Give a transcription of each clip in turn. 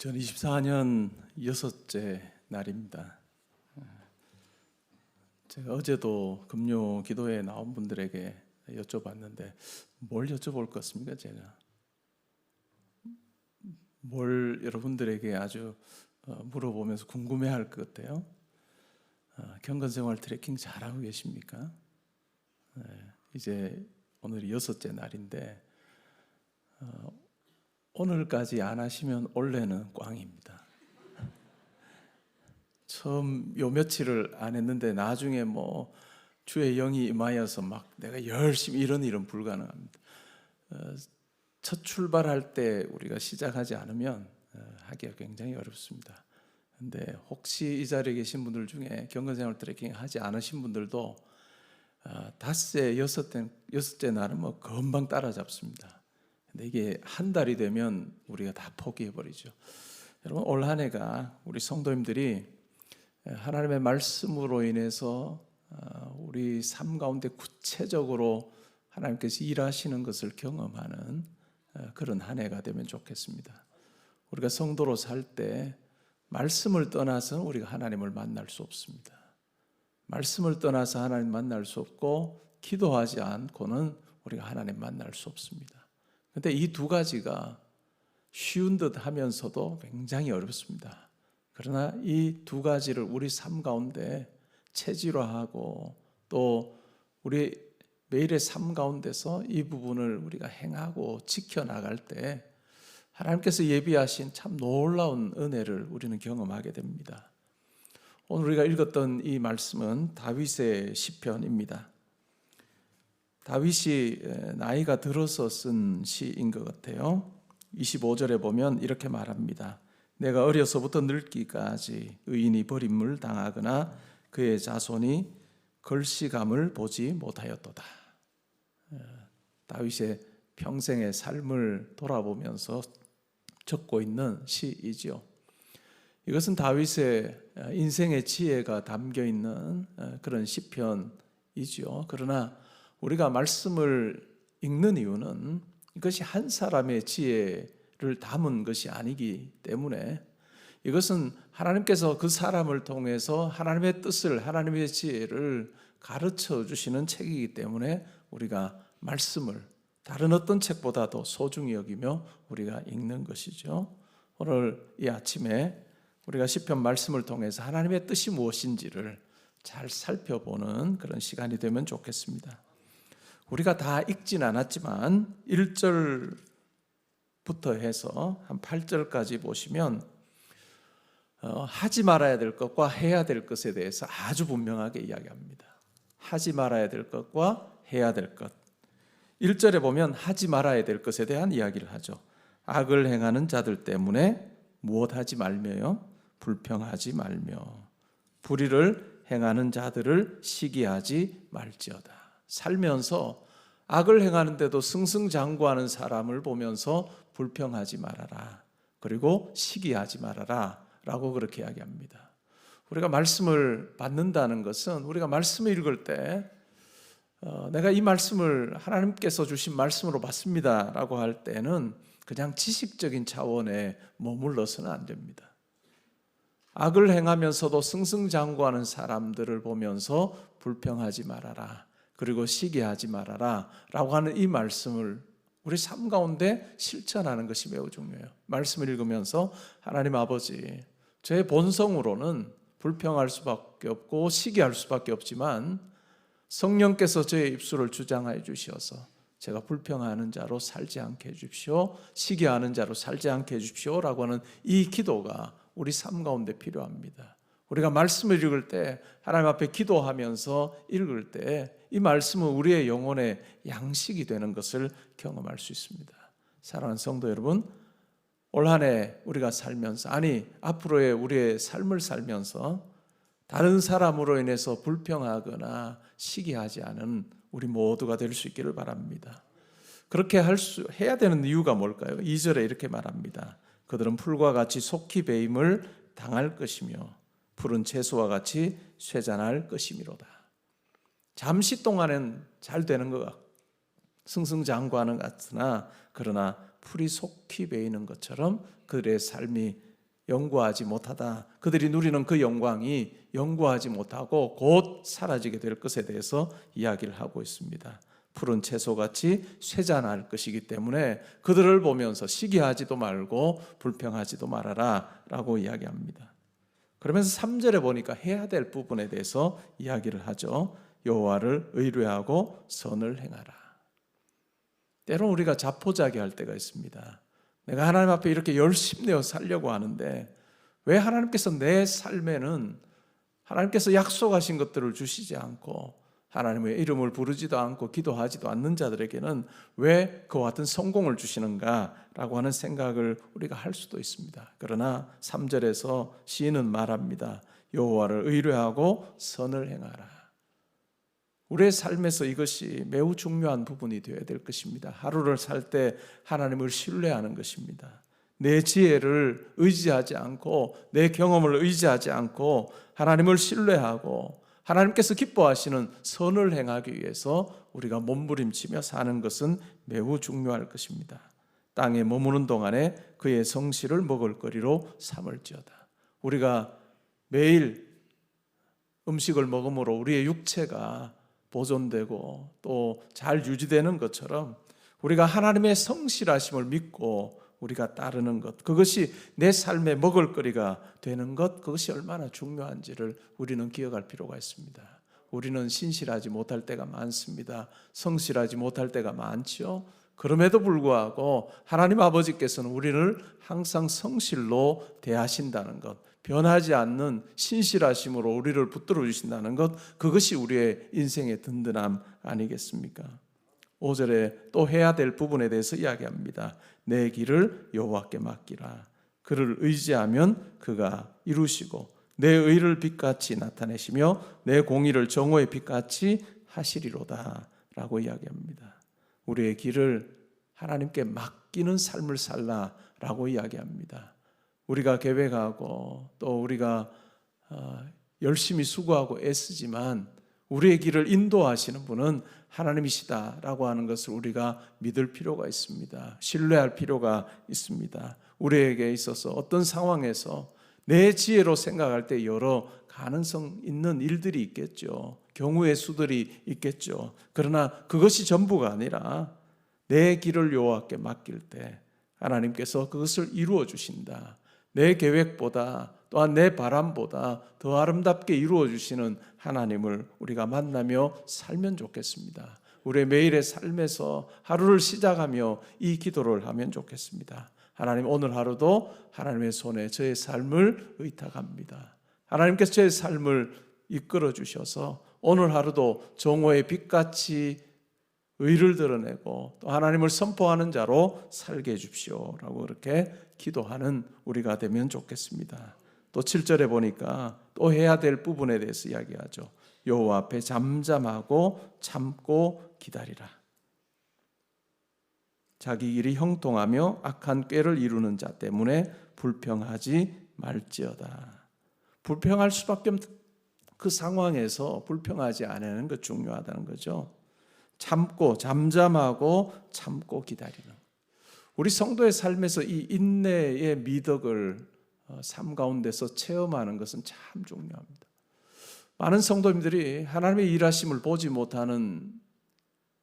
2024년 6째 날입니다. 제가 어제도 금요 기도에 나온 분들에게 여쭤봤는데 뭘 여쭤볼 것 같습니까? 제가 뭘 여러분들에게 아주 물어보면서 궁금해할 것 같아요. 경건생활 트래킹 잘하고 계십니까? 이제 오늘이 6째 날인데 오늘까지 안 하시면 원래는 꽝입니다. 처음 요 며칠을 안 했는데 나중에 뭐 주의 영이 임하여서 막 내가 열심히 이런 일은 불가능합니다. 첫 출발할 때 우리가 시작하지 않으면 하기가 굉장히 어렵습니다. 근데 혹시 이 자리에 계신 분들 중에 경건생활 트래킹 하지 않으신 분들도 닷새 여섯째 날은 뭐 금방 따라잡습니다. 근데 이게 한 달이 되면 우리가 다 포기해버리죠. 여러분, 올 한 해가 우리 성도님들이 하나님의 말씀으로 인해서 우리 삶 가운데 구체적으로 하나님께서 일하시는 것을 경험하는 그런 한 해가 되면 좋겠습니다. 우리가 성도로 살 때 말씀을 떠나서 우리가 하나님을 만날 수 없습니다. 말씀을 떠나서 하나님 만날 수 없고 기도하지 않고는 우리가 하나님 만날 수 없습니다. 그런데 이 두 가지가 쉬운 듯 하면서도 굉장히 어렵습니다. 그러나 이 두 가지를 우리 삶 가운데 체질화하고 또 우리 매일의 삶 가운데서 이 부분을 우리가 행하고 지켜나갈 때 하나님께서 예비하신 참 놀라운 은혜를 우리는 경험하게 됩니다. 오늘 우리가 읽었던 이 말씀은 다윗의 시편입니다. 다윗이 나이가 들어서 쓴 시인 것 같아요. 25절에 보면 이렇게 말합니다. 내가 어려서부터 늙기까지 의인이 버림을 당하거나 그의 자손이 걸시감을 보지 못하였도다. 다윗의 평생의 삶을 돌아보면서 적고 있는 시이죠. 이것은 다윗의 인생의 지혜가 담겨 있는 그런 시편이죠. 그러나 우리가 말씀을 읽는 이유는 이것이 한 사람의 지혜를 담은 것이 아니기 때문에 이것은 하나님께서 그 사람을 통해서 하나님의 뜻을, 하나님의 지혜를 가르쳐 주시는 책이기 때문에 우리가 말씀을 다른 어떤 책보다도 소중히 여기며 우리가 읽는 것이죠. 오늘 이 아침에 우리가 시편 말씀을 통해서 하나님의 뜻이 무엇인지를 잘 살펴보는 그런 시간이 되면 좋겠습니다. 우리가 다 읽진 않았지만 1절부터 해서 한 8절까지 보시면 하지 말아야 될 것과 해야 될 것에 대해서 아주 분명하게 이야기합니다. 하지 말아야 될 것과 해야 될 것. 1절에 보면 하지 말아야 될 것에 대한 이야기를 하죠. 악을 행하는 자들 때문에 무엇하지 말며요? 불평하지 말며 불의를 행하는 자들을 시기하지 말지어다. 살면서 악을 행하는데도 승승장구하는 사람을 보면서 불평하지 말아라. 그리고 시기하지 말아라 라고 그렇게 이야기합니다. 우리가 말씀을 받는다는 것은 우리가 말씀을 읽을 때 내가 이 말씀을 하나님께서 주신 말씀으로 받습니다 라고 할 때는 그냥 지식적인 차원에 머물러서는 안 됩니다. 악을 행하면서도 승승장구하는 사람들을 보면서 불평하지 말아라. 그리고 시기하지 말아라 라고 하는 이 말씀을 우리 삶 가운데 실천하는 것이 매우 중요해요. 말씀을 읽으면서 하나님 아버지, 저의 본성으로는 불평할 수밖에 없고 시기할 수밖에 없지만 성령께서 저의 입술을 주장하여 주시어서 제가 불평하는 자로 살지 않게 해주십시오. 시기하는 자로 살지 않게 해주십시오 라고 하는 이 기도가 우리 삶 가운데 필요합니다. 우리가 말씀을 읽을 때 하나님 앞에 기도하면서 읽을 때 이 말씀은 우리의 영혼의 양식이 되는 것을 경험할 수 있습니다. 사랑하는 성도 여러분, 올 한 해 우리가 살면서 앞으로의 우리의 삶을 살면서 다른 사람으로 인해서 불평하거나 시기하지 않은 우리 모두가 될 수 있기를 바랍니다. 그렇게 해야 되는 이유가 뭘까요? 2절에 이렇게 말합니다. 그들은 풀과 같이 속히 배임을 당할 것이며 푸른 채소와 같이 쇠잔할 것이미로다. 잠시 동안은 잘 되는 것 같고 승승장구하는 것 같으나 그러나 풀이 속히 베이는 것처럼 그들의 삶이 영구하지 못하다. 그들이 누리는 그 영광이 영구하지 못하고 곧 사라지게 될 것에 대해서 이야기를 하고 있습니다. 푸른 채소같이 쇠잔할 것이기 때문에 그들을 보면서 시기하지도 말고 불평하지도 말아라 라고 이야기합니다. 그러면서 3절에 보니까 해야 될 부분에 대해서 이야기를 하죠. 여호와를 의뢰하고 선을 행하라. 때로는 우리가 자포자기할 때가 있습니다. 내가 하나님 앞에 이렇게 열심히 내어 살려고 하는데 왜 하나님께서 내 삶에는 하나님께서 약속하신 것들을 주시지 않고 하나님의 이름을 부르지도 않고 기도하지도 않는 자들에게는 왜 그와 같은 성공을 주시는가라고 하는 생각을 우리가 할 수도 있습니다. 그러나 3절에서 시인은 말합니다. 여호와를 의뢰하고 선을 행하라. 우리의 삶에서 이것이 매우 중요한 부분이 되어야 될 것입니다. 하루를 살 때 하나님을 신뢰하는 것입니다. 내 지혜를 의지하지 않고 내 경험을 의지하지 않고 하나님을 신뢰하고 하나님께서 기뻐하시는 선을 행하기 위해서 우리가 몸부림치며 사는 것은 매우 중요할 것입니다. 땅에 머무는 동안에 그의 성실을 먹을거리로 삼을지어다. 우리가 매일 음식을 먹음으로 우리의 육체가 보존되고 또 잘 유지되는 것처럼 우리가 하나님의 성실하심을 믿고 우리가 따르는 것, 그것이 내 삶의 먹을거리가 되는 것, 그것이 얼마나 중요한지를 우리는 기억할 필요가 있습니다. 우리는 신실하지 못할 때가 많습니다. 성실하지 못할 때가 많죠. 그럼에도 불구하고 하나님 아버지께서는 우리를 항상 성실로 대하신다는 것, 변하지 않는 신실하심으로 우리를 붙들어 주신다는 것, 그것이 우리의 인생의 든든함 아니겠습니까? 5절에 또 해야 될 부분에 대해서 이야기합니다. 내 길을 여호와께 맡기라. 그를 의지하면 그가 이루시고 내 의를 빛같이 나타내시며 내 공의를 정오의 빛같이 하시리로다 라고 이야기합니다. 우리의 길을 하나님께 맡기는 삶을 살라라고 이야기합니다. 우리가 계획하고 또 우리가 열심히 수고하고 애쓰지만 우리의 길을 인도하시는 분은 하나님이시다라고 하는 것을 우리가 믿을 필요가 있습니다. 신뢰할 필요가 있습니다. 우리에게 있어서 어떤 상황에서 내 지혜로 생각할 때 여러 가능성 있는 일들이 있겠죠. 경우의 수들이 있겠죠. 그러나 그것이 전부가 아니라 내 길을 여호와께 맡길 때 하나님께서 그것을 이루어 주신다. 내 계획보다 또한 내 바람보다 더 아름답게 이루어 주시는 하나님을 우리가 만나며 살면 좋겠습니다. 우리의 매일의 삶에서 하루를 시작하며 이 기도를 하면 좋겠습니다. 하나님, 오늘 하루도 하나님의 손에 저의 삶을 의탁합니다. 하나님께서 저의 삶을 이끌어 주셔서 오늘 하루도 정오의 빛같이 의를 드러내고 또 하나님을 선포하는 자로 살게 해주십시오라고 그렇게 기도하는 우리가 되면 좋겠습니다. 또 7절에 보니까 또 해야 될 부분에 대해서 이야기하죠. 여호와 앞에 잠잠하고 참고 기다리라. 자기 길이 형통하며 악한 꾀를 이루는 자 때문에 불평하지 말지어다. 불평할 수밖에 없는 그 상황에서 불평하지 않는 것 중요하다는 거죠. 참고 잠잠하고 참고 기다리는, 우리 성도의 삶에서 이 인내의 미덕을 삶 가운데서 체험하는 것은 참 중요합니다. 많은 성도님들이 하나님의 일하심을 보지 못하는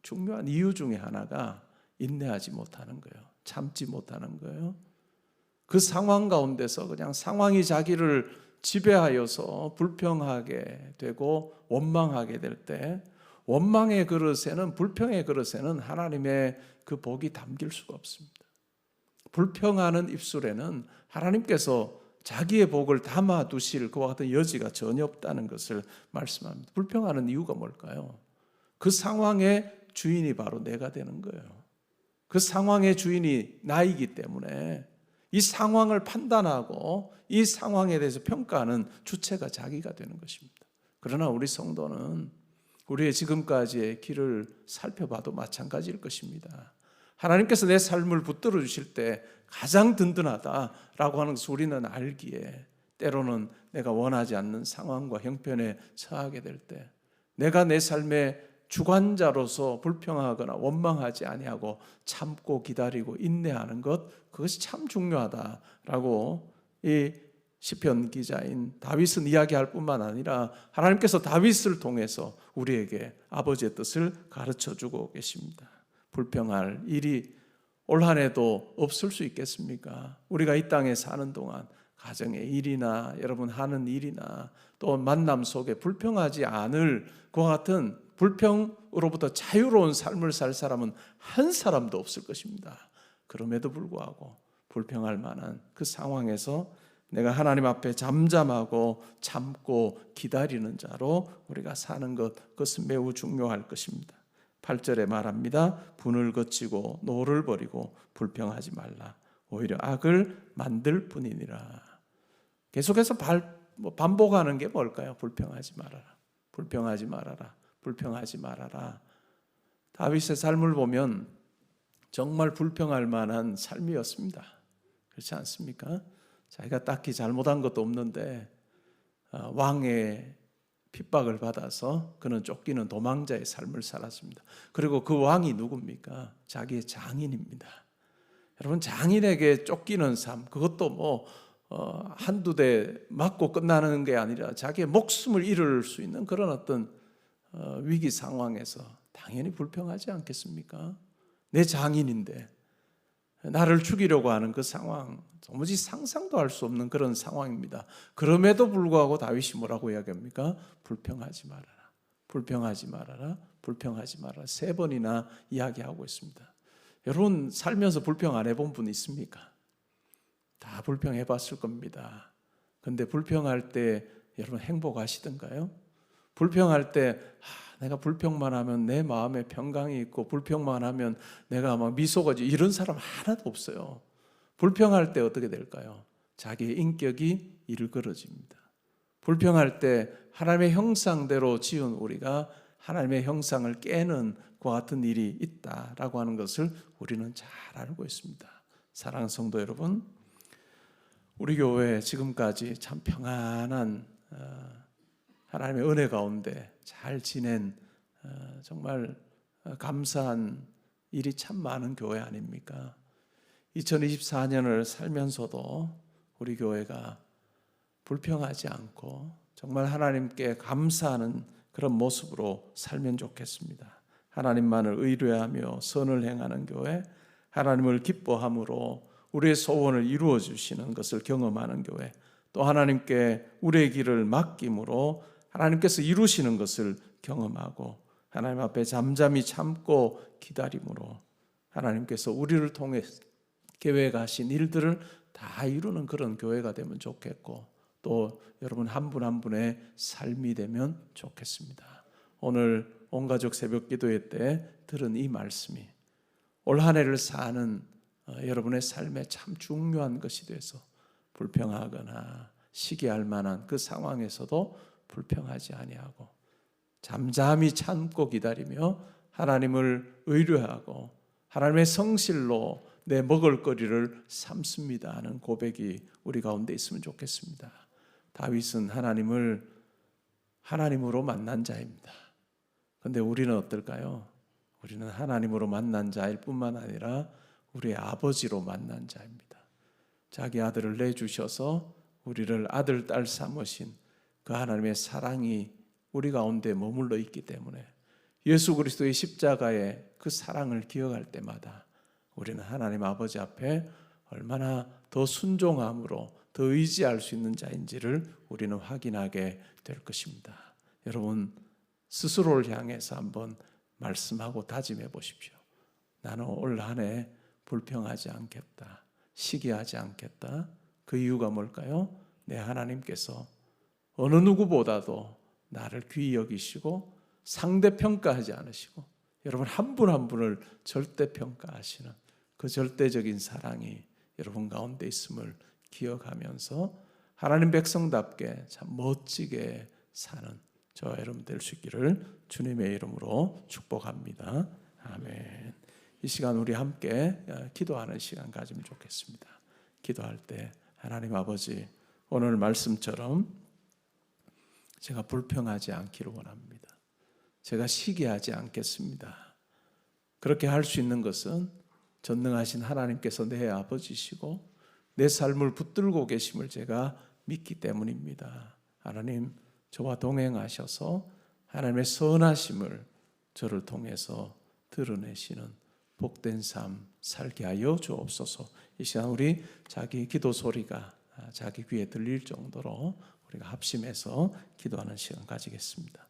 중요한 이유 중에 하나가 인내하지 못하는 거예요. 참지 못하는 거예요. 그 상황 가운데서 그냥 상황이 자기를 지배하여서 불평하게 되고 원망하게 될 때, 원망의 그릇에는, 불평의 그릇에는 하나님의 그 복이 담길 수가 없습니다. 불평하는 입술에는 하나님께서 자기의 복을 담아 두실 그와 같은 여지가 전혀 없다는 것을 말씀합니다. 불평하는 이유가 뭘까요? 그 상황의 주인이 바로 내가 되는 거예요. 그 상황의 주인이 나이기 때문에 이 상황을 판단하고 이 상황에 대해서 평가하는 주체가 자기가 되는 것입니다. 그러나 우리 성도는 우리의 지금까지의 길을 살펴봐도 마찬가지일 것입니다. 하나님께서 내 삶을 붙들어 주실 때 가장 든든하다라고 하는 것을 우리는 알기에, 때로는 내가 원하지 않는 상황과 형편에 처하게 될 때 내가 내 삶의 주관자로서 불평하거나 원망하지 아니하고 참고 기다리고 인내하는 것, 그것이 참 중요하다라고 이 시편 기자인 다윗은 이야기할 뿐만 아니라 하나님께서 다윗을 통해서 우리에게 아버지의 뜻을 가르쳐주고 계십니다. 불평할 일이 올 한 해도 없을 수 있겠습니까? 우리가 이 땅에 사는 동안 가정의 일이나 여러분 하는 일이나 또 만남 속에 불평하지 않을 그와 같은 불평으로부터 자유로운 삶을 살 사람은 한 사람도 없을 것입니다. 그럼에도 불구하고 불평할 만한 그 상황에서 내가 하나님 앞에 잠잠하고 참고 기다리는 자로 우리가 사는 것, 그것은 매우 중요할 것입니다. 8절에 말합니다. 분을 거치고 노를 버리고 불평하지 말라. 오히려 악을 만들 뿐이니라. 계속해서 반복하는 게 뭘까요? 불평하지 말아라. 불평하지 말아라. 불평하지 말아라. 다윗의 삶을 보면 정말 불평할 만한 삶이었습니다. 그렇지 않습니까? 자기가 딱히 잘못한 것도 없는데 왕의 핍박을 받아서 그는 쫓기는 도망자의 삶을 살았습니다. 그리고 그 왕이 누굽니까? 자기의 장인입니다. 여러분, 장인에게 쫓기는 삶, 그것도 한두 대 맞고 끝나는 게 아니라 자기의 목숨을 잃을 수 있는 그런 어떤 위기 상황에서 당연히 불평하지 않겠습니까? 내 장인인데 나를 죽이려고 하는 그 상황, 도무지 상상도 할 수 없는 그런 상황입니다. 그럼에도 불구하고 다윗이 뭐라고 이야기합니까? 불평하지 말아라. 불평하지 말아라. 불평하지 말아라. 3번이나 이야기하고 있습니다. 여러분, 살면서 불평 안 해본 분 있습니까? 다 불평해 봤을 겁니다. 근데 불평할 때 여러분 행복하시던가요? 불평할 때 내가 불평만 하면 내 마음에 평강이 있고 불평만 하면 내가 막 미소가 이런 사람 하나도 없어요. 불평할 때 어떻게 될까요? 자기의 인격이 일그러집니다. 불평할 때 하나님의 형상대로 지은 우리가 하나님의 형상을 깨는 그와 같은 일이 있다라고 하는 것을 우리는 잘 알고 있습니다. 사랑하는 성도 여러분, 우리 교회 지금까지 참 평안한 하나님의 은혜 가운데 잘 지낸 정말 감사한 일이 참 많은 교회 아닙니까? 2024년을 살면서도 우리 교회가 불평하지 않고 정말 하나님께 감사하는 그런 모습으로 살면 좋겠습니다. 하나님만을 의뢰하며 선을 행하는 교회, 하나님을 기뻐함으로 우리의 소원을 이루어 주시는 것을 경험하는 교회, 또 하나님께 우리의 길을 맡김으로 하나님께서 이루시는 것을 경험하고 하나님 앞에 잠잠히 참고 기다림으로 하나님께서 우리를 통해 계획하신 일들을 다 이루는 그런 교회가 되면 좋겠고, 또 여러분 한 분 한 분의 삶이 되면 좋겠습니다. 오늘 온가족 새벽기도회 때 들은 이 말씀이 올 한 해를 사는 여러분의 삶에 참 중요한 것이 돼서 불평하거나 시기할 만한 그 상황에서도 불평하지 아니하고 잠잠히 참고 기다리며 하나님을 의뢰하고 하나님의 성실로 내 먹을거리를 삼습니다 하는 고백이 우리 가운데 있으면 좋겠습니다. 다윗은 하나님으로 만난 자입니다. 그런데 우리는 어떨까요? 우리는 하나님으로 만난 자일 뿐만 아니라 우리의 아버지로 만난 자입니다. 자기 아들을 내주셔서 우리를 아들, 딸 삼으신 그 하나님의 사랑이 우리 가운데 머물러 있기 때문에 예수 그리스도의 십자가의 그 사랑을 기억할 때마다 우리는 하나님 아버지 앞에 얼마나 더 순종함으로 더 의지할 수 있는 자인지를 우리는 확인하게 될 것입니다. 여러분 스스로를 향해서 한번 말씀하고 다짐해 보십시오. 나는 올 한 해 불평하지 않겠다. 시기하지 않겠다. 그 이유가 뭘까요? 내 하나님께서 어느 누구보다도 나를 귀히 여기시고 상대평가하지 않으시고 여러분 한 분 한 분을 절대평가하시는 그 절대적인 사랑이 여러분 가운데 있음을 기억하면서 하나님 백성답게 참 멋지게 사는 저와 여러분 될 수 있기를 주님의 이름으로 축복합니다. 아멘. 이 시간 우리 함께 기도하는 시간 가지면 좋겠습니다. 기도할 때 하나님 아버지, 오늘 말씀처럼 제가 불평하지 않기를 원합니다. 제가 시기하지 않겠습니다. 그렇게 할 수 있는 것은 전능하신 하나님께서 내 아버지시고 내 삶을 붙들고 계심을 제가 믿기 때문입니다. 하나님, 저와 동행하셔서 하나님의 선하심을 저를 통해서 드러내시는 복된 삶 살게 하여 주옵소서. 이 시간 우리 자기 기도 소리가 자기 귀에 들릴 정도로 우리가 합심해서 기도하는 시간 가지겠습니다.